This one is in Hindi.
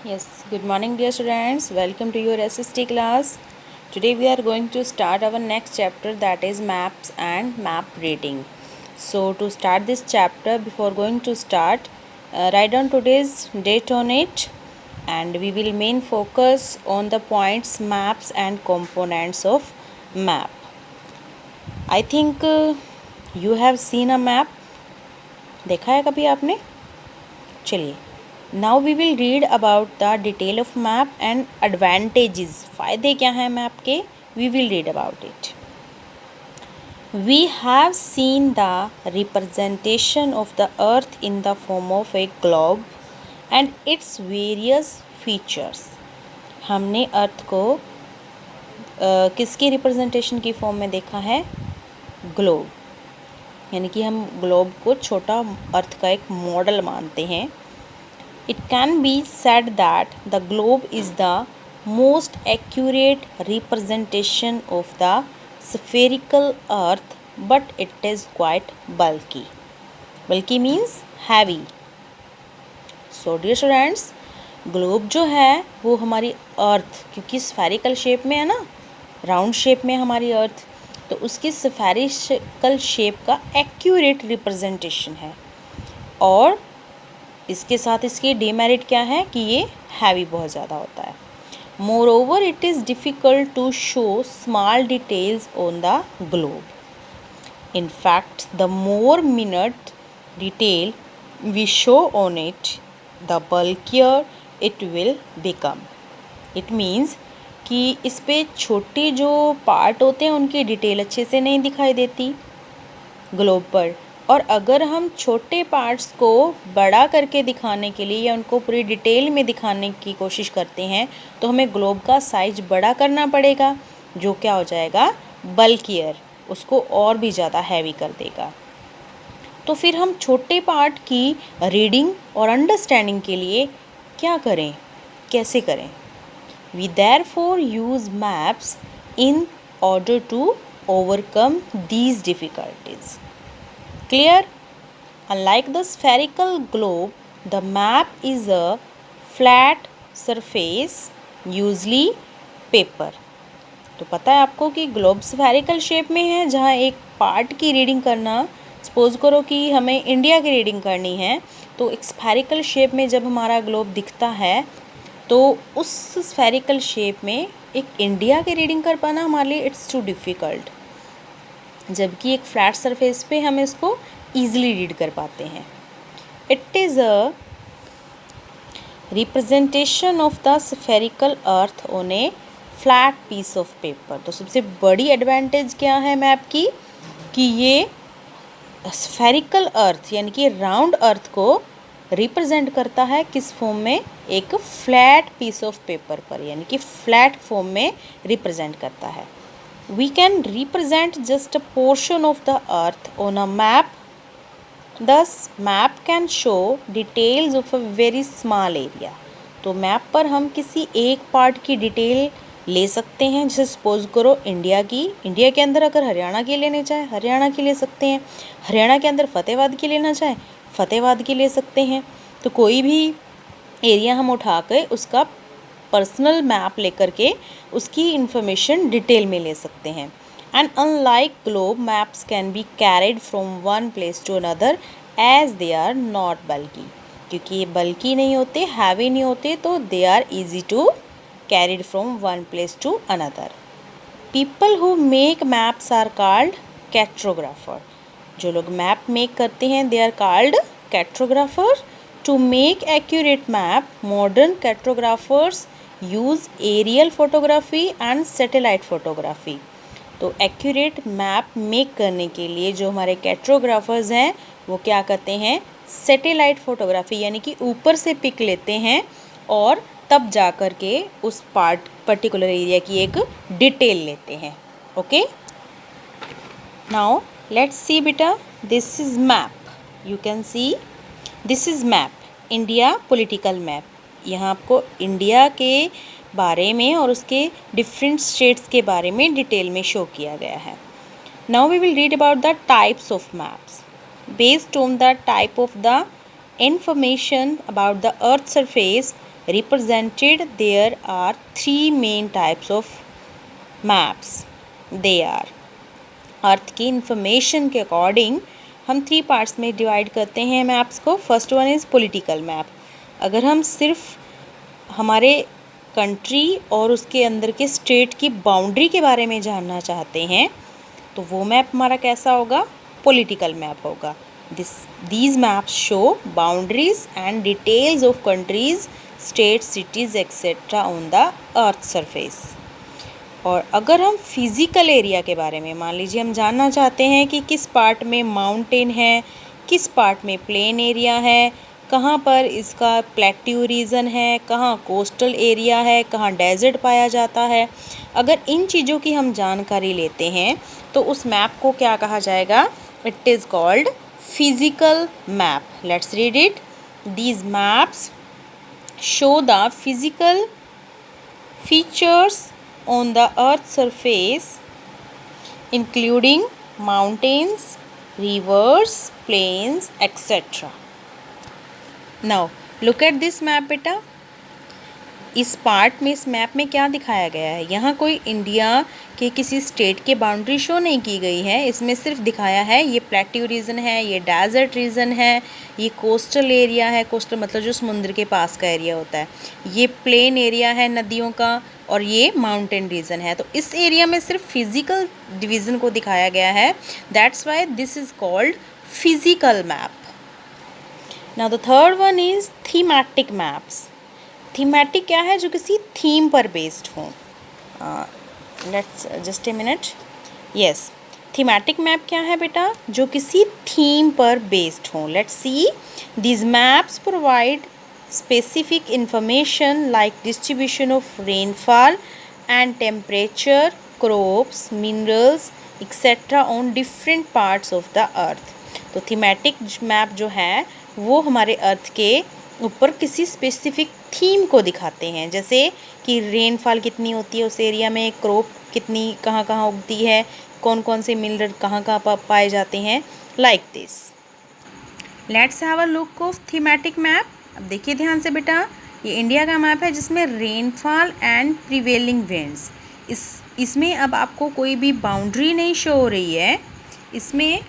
Yes, good morning, dear students. Welcome to your SST class. Today we are going to start our next chapter, that is maps and map reading. So, to start this chapter, before going to start, write down today's date on it, and we will main focus on the points, maps, and components of map. I think you have seen a map. देखा है कभी आपने? चलिए, now we will read about the detail of map and advantages. फ़ायदे क्या हैं मैप के, we will read about it. We have seen the representation of the earth in the form of a globe and its various features. हमने अर्थ को किसकी रिप्रेजेंटेशन की फॉर्म में देखा है? ग्लोब. यानी कि हम ग्लोब को छोटा अर्थ का एक मॉडल मानते हैं. It can be said that the globe is the most accurate representation of the spherical earth, but it is quite bulky. Bulky means heavy. So dear students, globe जो है वो हमारी अर्थ, क्योंकि स्फेरिकल शेप में है ना, राउंड शेप में हमारी अर्थ, तो उसकी स्फेरिकल शेप का एक्यूरेट रिप्रेजेंटेशन है. और इसके साथ इसकी डीमेरिट क्या है कि ये हैवी बहुत ज़्यादा होता है. Moreover it is difficult to show small details on the globe. In fact the more minute detail we show on it the bulkier it will become. It means कि इस पे छोटे जो पार्ट होते हैं उनकी डिटेल अच्छे से नहीं दिखाई देती ग्लोब पर, और अगर हम छोटे पार्ट्स को बड़ा करके दिखाने के लिए या उनको पूरी डिटेल में दिखाने की कोशिश करते हैं तो हमें ग्लोब का साइज बड़ा करना पड़ेगा, जो क्या हो जाएगा? बल्कियर, उसको और भी ज़्यादा हैवी कर देगा. तो फिर हम छोटे पार्ट की रीडिंग और अंडरस्टैंडिंग के लिए क्या करें, कैसे करें? We therefore use maps in order to overcome these difficulties. Clear? Unlike the spherical globe, the map is a flat surface, usually paper. तो पता है आपको कि ग्लोब स्फेरिकल शेप में है, जहाँ एक पार्ट की रीडिंग करना, सपोज करो कि हमें इंडिया की रीडिंग करनी है, तो एक स्फेरिकल शेप में जब हमारा ग्लोब दिखता है तो उस स्फेरिकल शेप में एक इंडिया की रीडिंग कर पाना हमारे लिए इट्स टू डिफ़िकल्ट, जबकि एक फ्लैट सरफेस पे हम इसको ईजिली रीड कर पाते हैं. It is a representation of the spherical earth on a flat piece of paper. तो सबसे बड़ी एडवांटेज क्या है मैप की कि ये स्फेरिकल अर्थ यानी कि राउंड अर्थ को रिप्रेजेंट करता है किस फॉर्म में? एक फ्लैट पीस ऑफ पेपर पर, यानी कि फ्लैट फॉर्म में रिप्रेजेंट करता है. We can represent just a portion of the earth on a map. Thus, map can show details of a very small area. तो मैप पर हम किसी एक पार्ट की डिटेल ले सकते हैं. जैसे सपोज करो इंडिया के अंदर अगर हरियाणा की लेने चाहे हरियाणा की ले सकते हैं, हरियाणा के अंदर फतेहाबाद की लेना चाहे फतेहाबाद की ले सकते हैं. तो कोई भी एरिया हम उठा कर उसका पर्सनल मैप लेकर के उसकी इन्फॉर्मेशन डिटेल में ले सकते हैं. And unlike globe, maps can be carried from one place to another as they are not bulky. क्योंकि ये बल्की नहीं होते, हैवी नहीं होते, तो they are easy to carried from one place to another. People who make maps are called cartographer. जो लोग मैप मेक करते हैं they are called cartographer. To make accurate map, modern cartographers use aerial photography and satellite photography. तो एक्यूरेट मैप मेक करने के लिए जो हमारे कैट्रोग्राफर्स हैं वो क्या करते हैं? सैटेलाइट फोटोग्राफी, यानी कि ऊपर से पिक लेते हैं और तब जा कर के उस पर्टिकुलर एरिया की एक डिटेल लेते हैं. ओके, नाउ लेट्स सी बेटा, this is map. You can see this is map, India political map. यहाँ आपको इंडिया के बारे में और उसके डिफरेंट स्टेट्स के बारे में डिटेल में शो किया गया है. Now we will read about the types of maps. Based on the type of the information about the earth surface, represented, there are three main types of maps. They are, अर्थ की इंफॉर्मेशन के अकॉर्डिंग हम 3 पार्ट्स में डिवाइड करते हैं मैप्स को. First one is political map. अगर हम सिर्फ हमारे कंट्री और उसके अंदर के स्टेट की बाउंड्री के बारे में जानना चाहते हैं तो वो मैप हमारा कैसा होगा? पॉलिटिकल मैप होगा. These maps show boundaries and details of countries, states, cities, etc. on the earth surface. और अगर हम फिज़िकल एरिया के बारे में, मान लीजिए हम जानना चाहते हैं कि किस पार्ट में माउंटेन है, किस पार्ट में प्लेन एरिया है, कहाँ पर इसका प्लेट्यू रीजन है, कहाँ कोस्टल एरिया है, कहाँ डेजर्ट पाया जाता है, अगर इन चीज़ों की हम जानकारी लेते हैं तो उस मैप को क्या कहा जाएगा? It is called physical map. Let's read it. These maps show the physical features on the earth's surface including mountains, rivers, plains, etc. Now look at this map बेटा. इस पार्ट में, इस मैप में क्या दिखाया गया है? यहाँ कोई इंडिया के किसी स्टेट के बाउंड्री शो नहीं की गई है. इसमें सिर्फ दिखाया है ये प्लेट्यू रीजन है, ये डेजर्ट रीजन है, ये कोस्टल एरिया है. कोस्टल मतलब जो समुद्र के पास का एरिया होता है. ये प्लेन एरिया है नदियों का, और ये माउंटेन रीजन है. तो इस एरिया में सिर्फ फिजिकल डिवीज़न को दिखाया गया है. That's why this is called physical map. Now the third one is thematic maps. Thematic क्या है? जो किसी थीम पर बेस्ड हो. Let's just a minute. Yes, thematic map क्या है बेटा? जो किसी थीम पर बेस्ड हो. Let's see. These maps provide specific information like distribution of rainfall and temperature, crops, minerals, etc. on different parts of the earth. तो थीमेटिक मैप जो है वो हमारे अर्थ के ऊपर किसी स्पेसिफिक थीम को दिखाते हैं. जैसे कि रेनफॉल कितनी होती है उस एरिया में, क्रॉप कितनी कहाँ कहाँ उगती है, कौन कौन से मिनरल कहाँ कहाँ पाए जाते हैं, like this. Let's have a look of thematic map. अब देखिए ध्यान से बेटा, ये इंडिया का मैप है जिसमें रेनफॉल एंड प्रिवेलिंग विंड्स, इसमें अब आपको कोई भी बाउंड्री नहीं शो हो रही है. इसमें